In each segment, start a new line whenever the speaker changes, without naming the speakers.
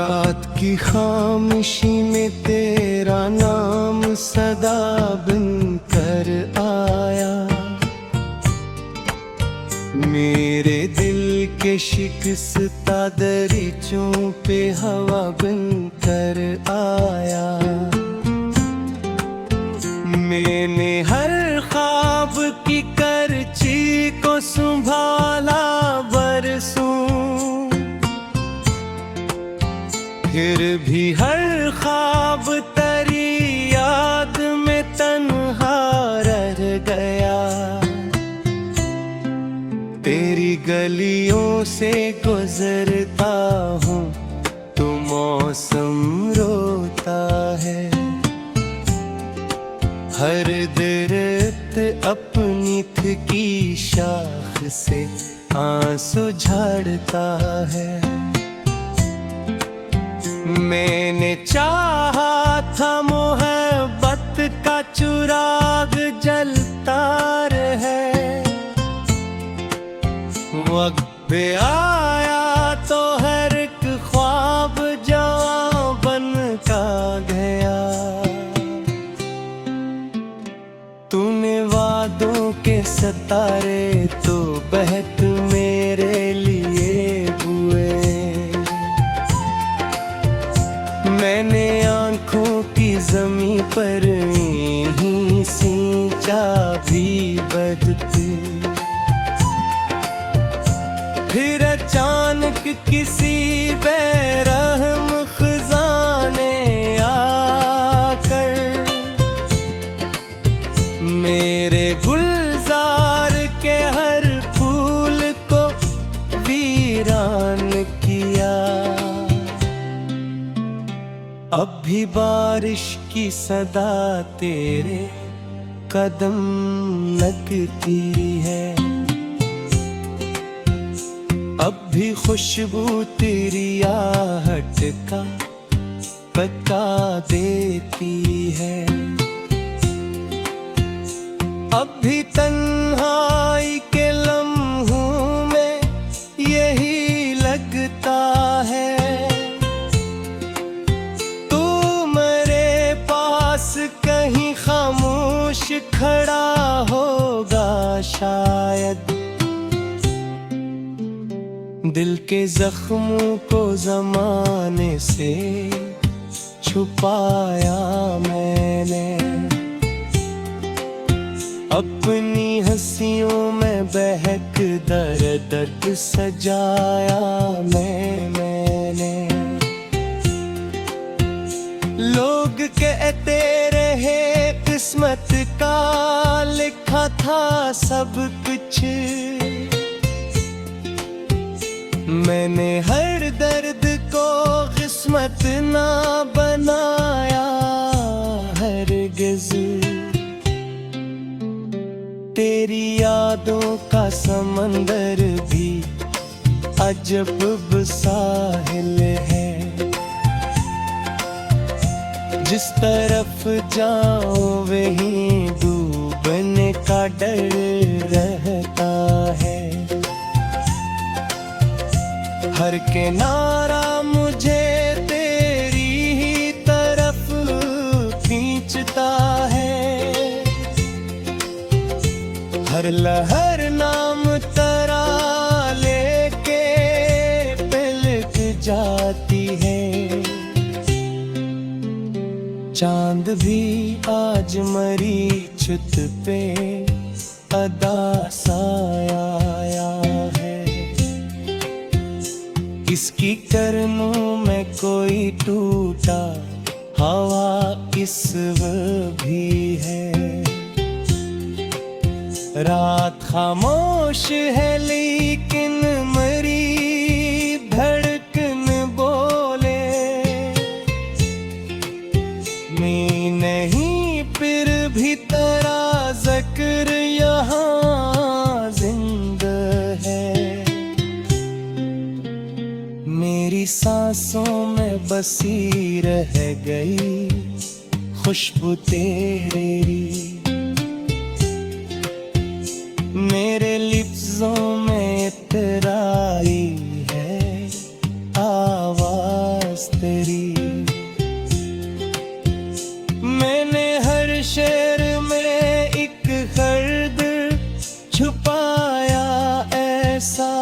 रात की खामोशी में तेरा नाम सदा बन कर आया। मेरे दिल के शिकस्ता दरीचों पे हवा बन कर आया। मैंने हर ख्वाब की करची को संभाला बरसों, फिर भी हर ख्वाब तेरी याद में तन्हा रह गया। तेरी गलियों से गुजरता हूँ तो मौसम रोता है। हर दरख्त अपनी थकी शाख से आंसू झाड़ता है। मैंने चाहा था मोहब्बत का चिराग जलता रहे, वक्त पे आया तो हर एक ख्वाब जवां बन का गया। तूने वादों के सितारे तो बहक मेरे लिए हुए। मैंने आंखों की ज़मीं पर ही सींचा भी बदते, फिर अचानक किसी बेरहम खजाने आकर मेरे गुलजार के हर फूल को वीरान किया। अब भी बारिश की सदा तेरे कदम लगती है, अब भी खुशबू तेरी आहट का पता देती है। अब भी तन्हाई के लम्हों में यही लगता है, तू मेरे पास कहीं खामोश खड़ा होगा शायद। दिल के जख्मों को ज़माने से छुपाया मैंने, अपनी हंसियों में बहक दर्द सजाया मैंने। लोग कहते रहे किस्मत का लिखा था सब कुछ, मैंने हर दर्द को किस्मत ना बनाया हरगिज़। तेरी यादों का समंदर भी अजब साहिल है, जिस तरफ जाओ वहीं डूबने का डर रहता है। हर किनारा मुझे तेरी ही तरफ खींचता है, हर लहर नाम तेरा लेके पलक जाती है। चांद भी आज मरी छुत पे अदा साया है, किसकी करनों में कोई टूटा हवा इस भी है। रात खामोश है लेकिन मरी धड़कन बोले, मैं नहीं फिर भी तेरा ज़िक्र यहाँ जिंदा है। मेरी सांसों में बसी रह गई खुशबू तेरी, मेरे लिफ्ज़ों में तेरा ही है आवाज़ तेरी। मैंने हर शेर में एक दर्द छुपाया ऐसा,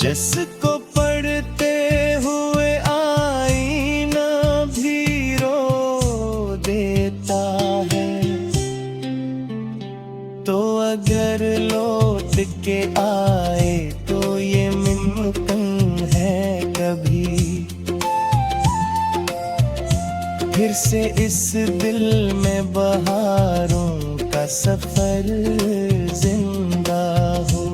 जिसको पढ़ते हुए आईना भी रो देता है। तो अगर लौट के आए तो ये मुमकिन है कभी फिर से इस दिल में बहारों का सफर जिंदा हो।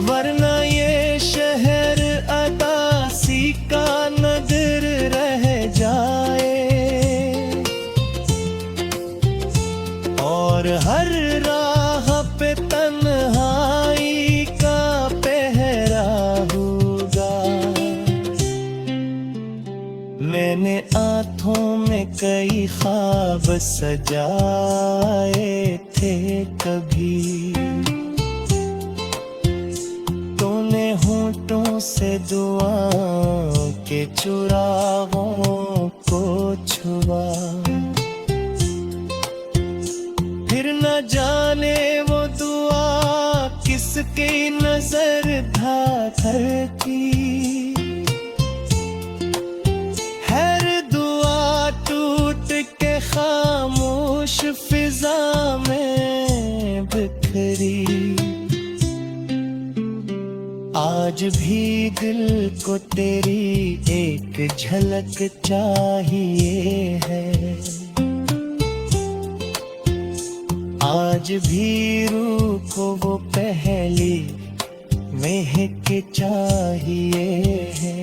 वरना ये शहर अदासी का नजर रह जाए और हर राह पे तन्हाई का पहरा होगा। मैंने आँखों में कई ख्वाब सजाए थे कभी, तूने होठों से दुआओं के चुरागों को छुआ। फिर न जाने वो दुआ किसकी नजर धाकर की, हर दुआ टूट के खामोश फिजा में बिखरी। आज भी दिल को तेरी एक झलक चाहिए है, आज भी रूह को वो पहली महक चाहिए है।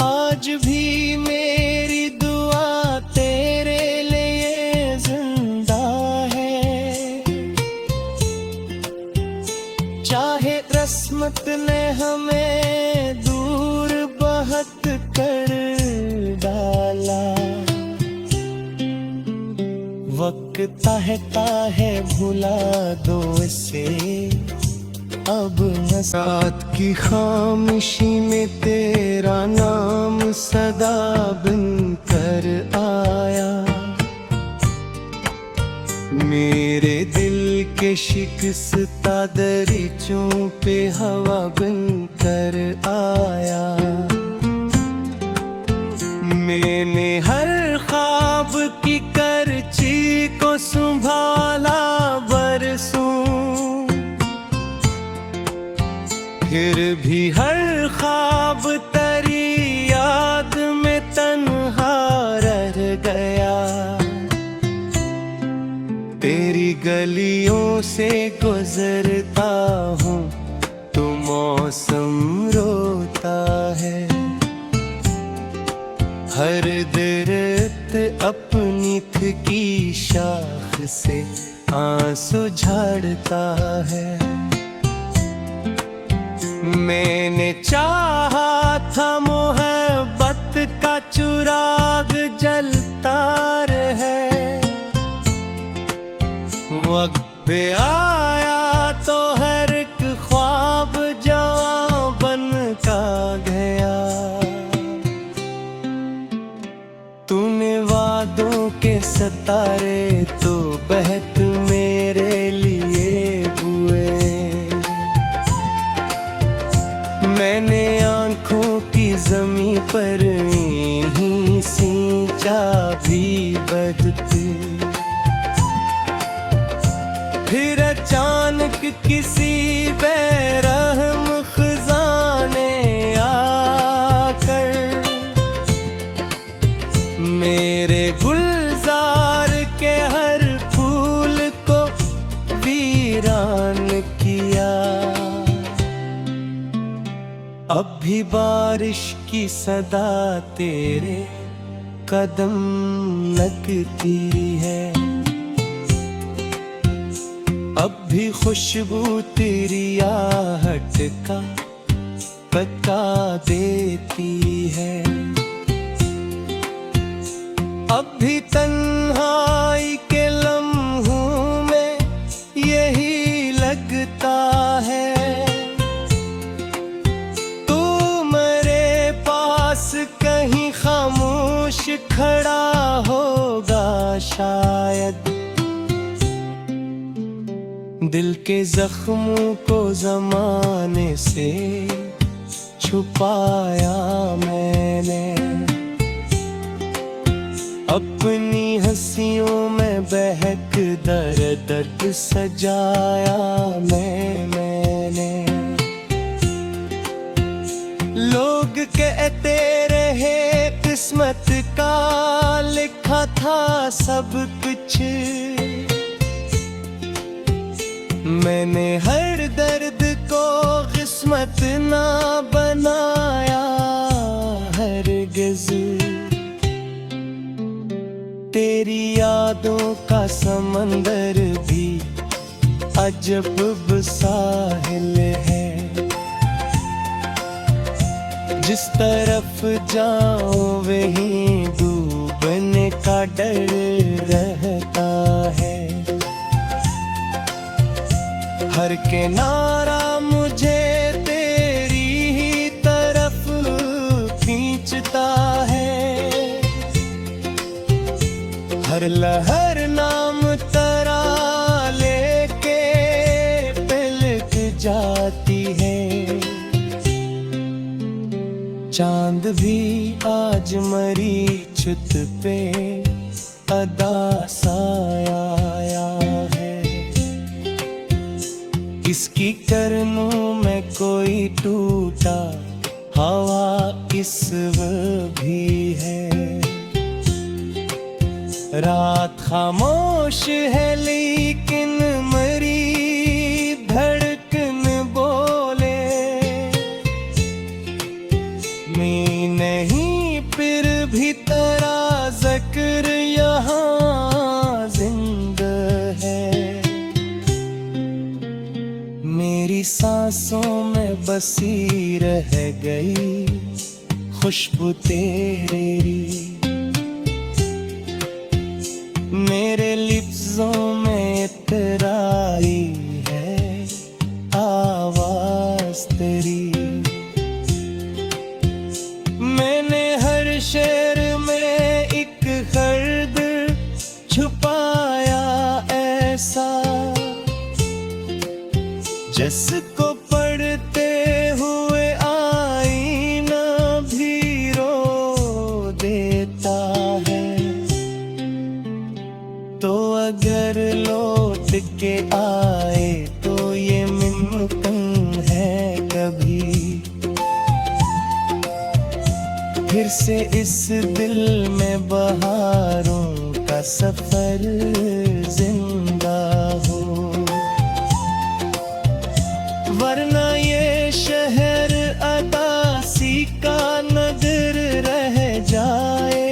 आज भी मेरी दुआ तेरे लिए जिंदा है, चाहे किस्मत ने हमें दूर बहुत कर डाला। वक्त है भुला दो इसे अब न। रात की खामोशी में तेरा नाम सदा बन कर आया, मेरे दिल के शिकस्ता दरीचों पे हवा बन कर आया। मैंने हर ख्वाब की करची को संभाला बरसों, फिर भी हर ख्वाब तेरी याद में तन्हा रह गया। तेरी गलियों से गुजरता हूँ तो मौसम रोता है, हर दरख्त अपनी थकी शाख से आंसू झाड़ता है। मैंने चाहा था मोहब्बत का चिराग जलता रहे, वक्त पे आया तो हर एक ख्वाब जवां बन का गया। तूने वादों के सितारे तो बहत मेरे लिए हुए, मैंने आंखों की ज़मीं पर ही सींचा भी बदते। फिर अचानक किसी बेरहम खजाने आकर मेरे गुलजार के हर फूल को वीरान किया। अब भी बारिश की सदा तेरे कदम लगती है, अब भी खुशबू तेरी आहट का पता देती है। अब भी तन्हाई के लम्हों में यही लगता है, दिल के जख्मों को जमाने से छुपाया मैंने, अपनी हंसियों में बहक दर दर्द सजाया मैंने। लोग कहते रहे किस्मत का लिखा था सब कुछ, मैंने हर दर्द को किस्मत ना बनाया हरगिज़। तेरी यादों का समंदर भी अजब साहिल है, जिस तरफ जाऊं वहीं डूबने का डर रहता है। हर किनारा मुझे तेरी ही तरफ खींचता है, हर लहर नाम तेरा लेके पलक जाती है। चांद भी आज मरी छत पे अदा साया है, इसकी करनों में कोई टूटा हवा इस भी है। रात खामोश है लेकिन मरी धड़कन बोले, मैं नहीं फिर भी तेरा जिक्र यहाँ जिंदा है। मेरी सांसों में बसी रह गई खुशबू तेरी, मेरे लिफ्ज़ों में इतराई है आवाज़ तेरी। मैंने हर शेर में एक दर्द छुपाया ऐसा, जिसको पढ़ते हुए आईना भी रो देता है। तो अगर लौट के आए तो ये मुमकिन है कभी, फिर से इस दिल में बहारों का सफर जिंदा हो। वरना ये शहर अदासी का नगर रह जाए,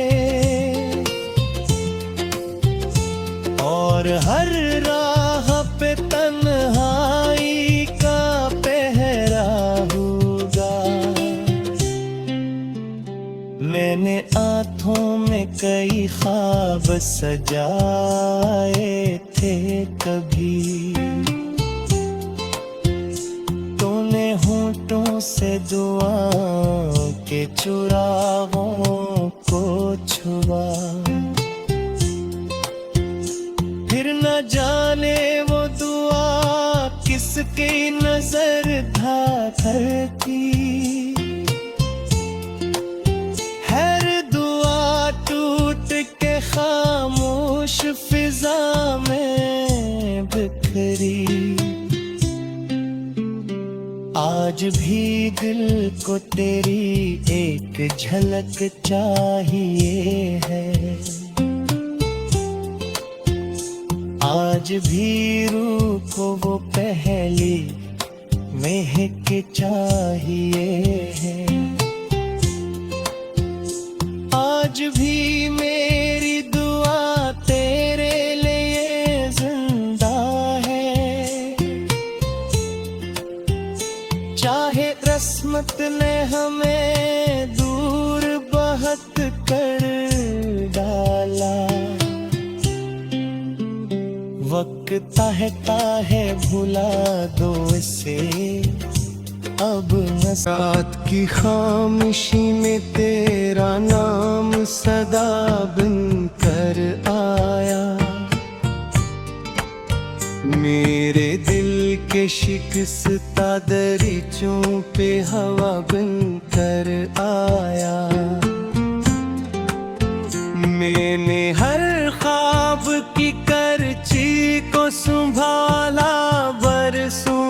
और हर राह पे तन्हाई का पहरा होगा। मैंने आँखों में कई ख्वाब सजाए थे कभी, तूने होठों से दुआओं के चुराहों को छुआ, फिर न जाने वो दुआ किसकी नजर धाती। हर दुआ टूट के खामोश फिजा में बिखरी, आज भी दिल को तेरी एक झलक चाहिए है। आज भी रूह को वो पहली महक चाहिए है। आज भी मेरी दुआ तेरे लिए जिंदा है, चाहे किस्मत ने हमें दूर बहुत कर डाला। वक्त है भुला दो इसे अब न। रात की खामोशी में तेरा नाम सदा बन कर आया मेरे दिल के शिकस्ता दरीचों पे हवा बनकर आया। मैंने हर ख्वाब की करची को संभाला बरसों,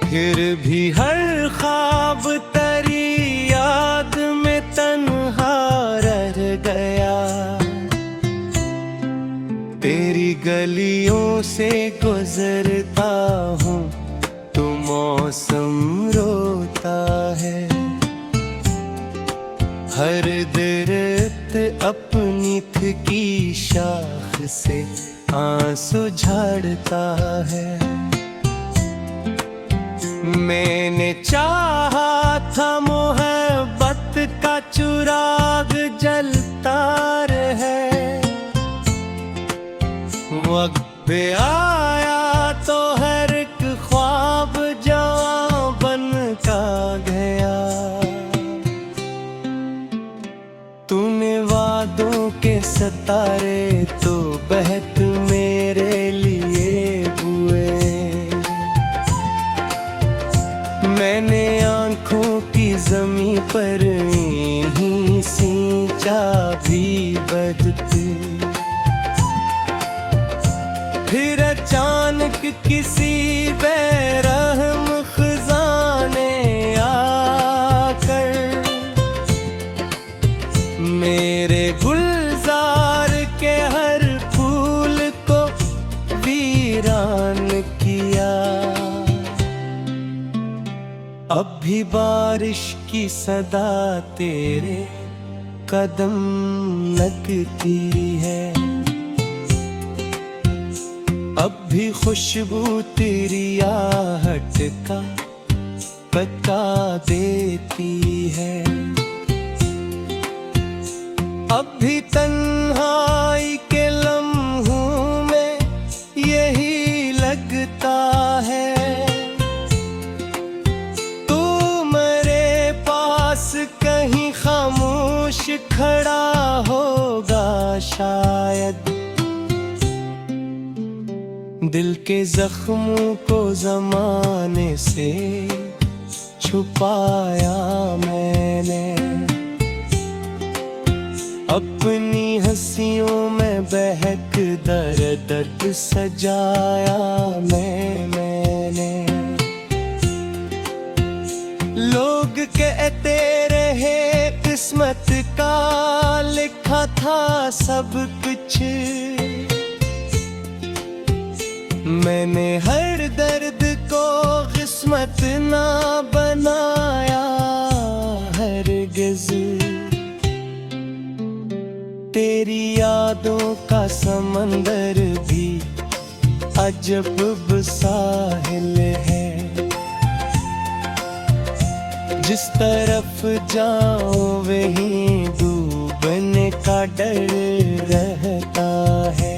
फिर भी हर ख्वाब तेरी याद में तन्हा रह गया। तेरी गलियों से गुजरता हूँ तो मौसम रोता है। हर दरख्त अपनी थकी शाख से आंसू झाड़ता है। मैंने चाहा था मोहब्बत का चिराग जलता रहे, वक्त पे आया तो हर एक ख्वाब जवां बन का गया। तूने वादों के सितारे तो बहत मेरे लिए हुए। मैंने आंखों की ज़मीं पर ही सींचा भी बदते, फिर अचानक किसी बेरहम खजाने आकर मेरे गुलजार के हर फूल को वीरान किया। अब भी बारिश की सदा तेरे कदम लगती है, अब भी खुशबू तेरी आहट का बता देती है। अब भी तन्हाई के लम्हों में यही लगता है, तू मेरे पास कहीं खामोश खड़ा होगा शायद। दिल के जख्मों को ज़माने से छुपाया मैंने, अपनी हंसियों में बहक दर्द सजाया मैंने। लोग कहते रहे किस्मत का लिखा था सब कुछ, मैंने हर दर्द को किस्मत ना बनाया हरगिज़। तेरी यादों का समंदर भी अजब साहिल है, जिस तरफ जाओ वहीं डूबने का डर रहता है।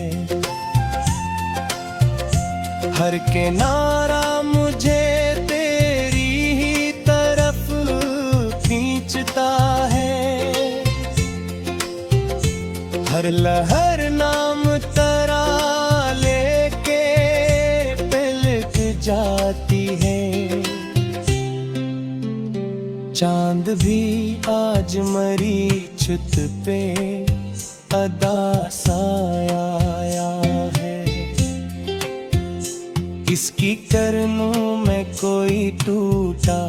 हर किनारा मुझे तेरी ही तरफ खींचता है, हर लहर नाम तेरा लेके पलक जाती है। चांद भी आज मरीचित पे अदा साया है, इसकी करनों में कोई टूटा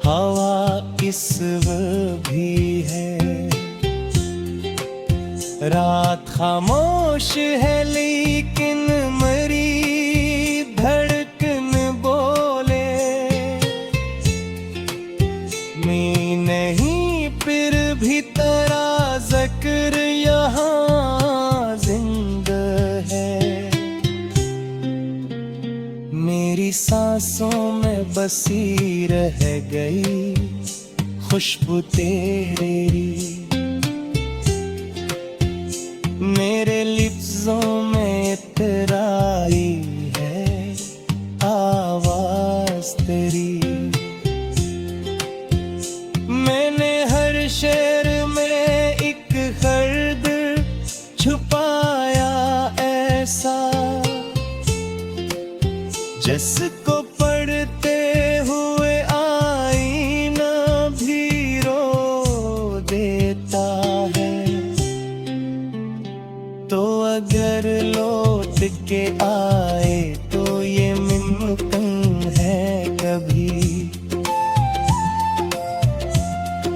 हवा इसव भी है। रात खामोश है लेकिन मरी धड़कन बोले, मैं नहीं फिर भी तेरा जिक्र यहाँ जिंदा है। मेरी सांसों में बसी रह गई खुशबू तेरी, मेरे लिफ्ज़ों में इतराई है आवाज़ तेरी। मैंने हर शेर में एक दर्द छुपाया ऐसा, जिसको पढ़ते हुए आईना भी रो देता है। तो अगर लौट के आए तो ये मुमकिन है कभी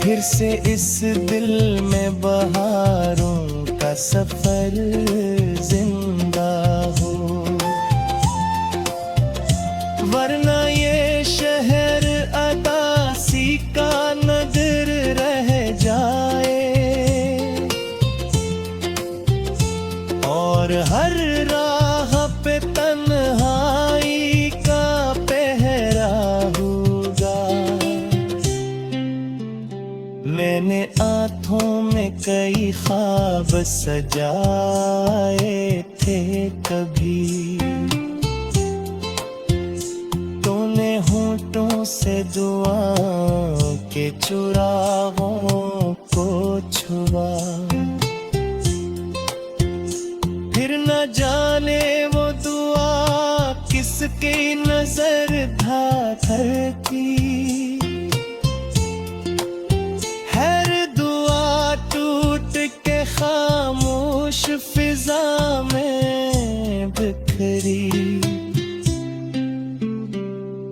फिर से इस दिल में बहारों का सफर जिंदा हो। वरना ये शहर अदासी का नजर रह जाए और हर राह पे तन्हाई का पहरा होगा। मैंने आँखों में कई ख्वाब सजाए थे कभी, तूने होठों से दुआओं के चुराहों को छुआ। फिर न जाने वो दुआ किसकी नजर धाधर की। हर दुआ टूट के खामोश फिजा में बिखरी।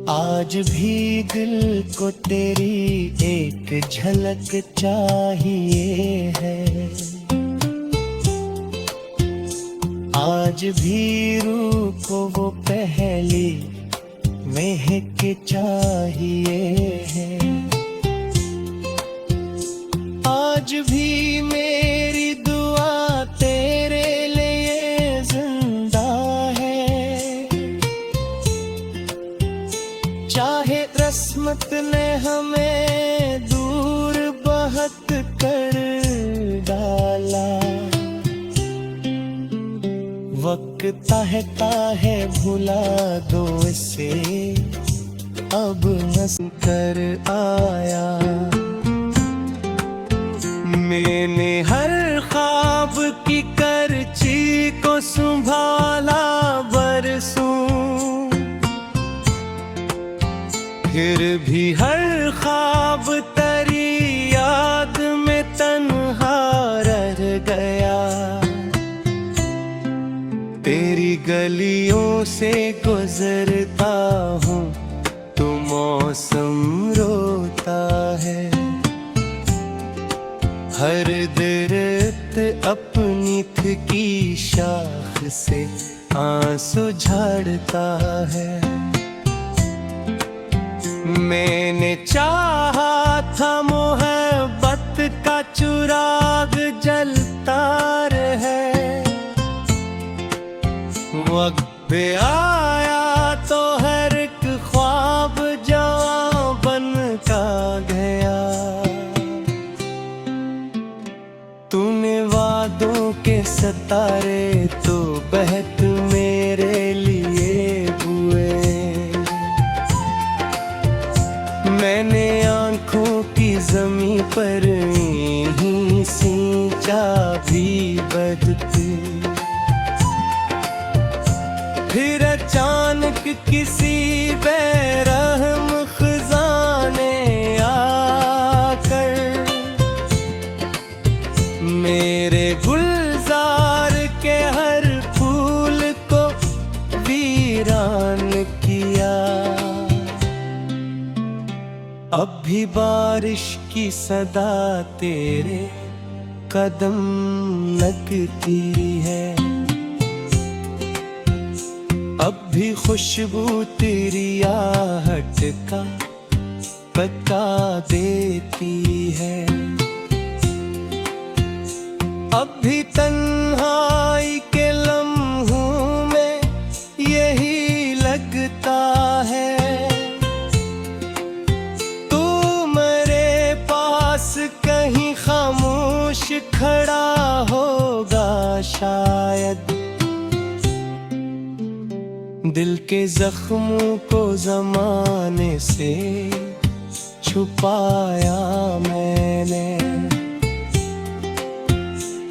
आज भी दिल को तेरी एक झलक चाहिए है। आज भी रूह को वो पहली महक चाहिए है। आज भी मेरी दुआ तेरे लिए जिंदा है। चाहे रस्मत ने हमें दूर बहुत कर डाला, वक्त है भुला दो इसे अब न कर आया। मैंने हर ख्वाब की करची को संभाला बरसों, फिर भी हर ख्वाब तेरी याद में तन्हा रह गया। तेरी गलियों से गुजरता हूँ तो मौसम रोता है। हर दरख्त अपनी थकी शाख से आंसू झाड़ता है। मैंने चाहा था मोहब्बत का चिराग जलता रहे, वक्त आया तो हर एक ख्वाब जवां बन का गया। तूने वादों के सितारे तो बहत मेरे लिए हुए। मैंने आंखों की ज़मीं पर ही सींचा भी बदते। फिर अचानक किसी बेरहम खजाने आकर मेरे गुलजार के हर फूल को वीरान किया। अब भी बारिश की सदा तेरे कदम लगती है। अब भी खुशबू तेरी आहट का पता देती है। अब भी तन्हाई के लम्हों में यही लगता है। तू मेरे पास कहीं खामोश खड़ा होगा शायद। दिल के जख्मों को ज़माने से छुपाया मैंने,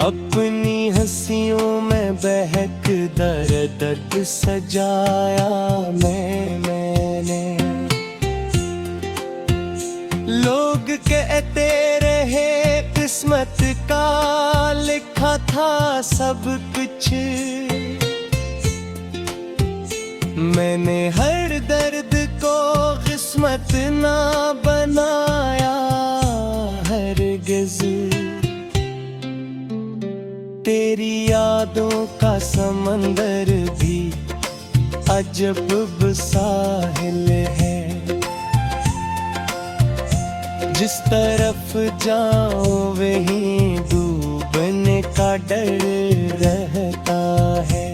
अपनी हंसियों में बहक दर्द सजाया मैं। किस्मत का लिखा था सब कुछ। मैंने हर दर्द को किस्मत ना बनाया हरगिज़। तेरी यादों का समंदर भी अजब साहिल है। जिस तरफ जाऊं वहीं डूबने का डर रहता है।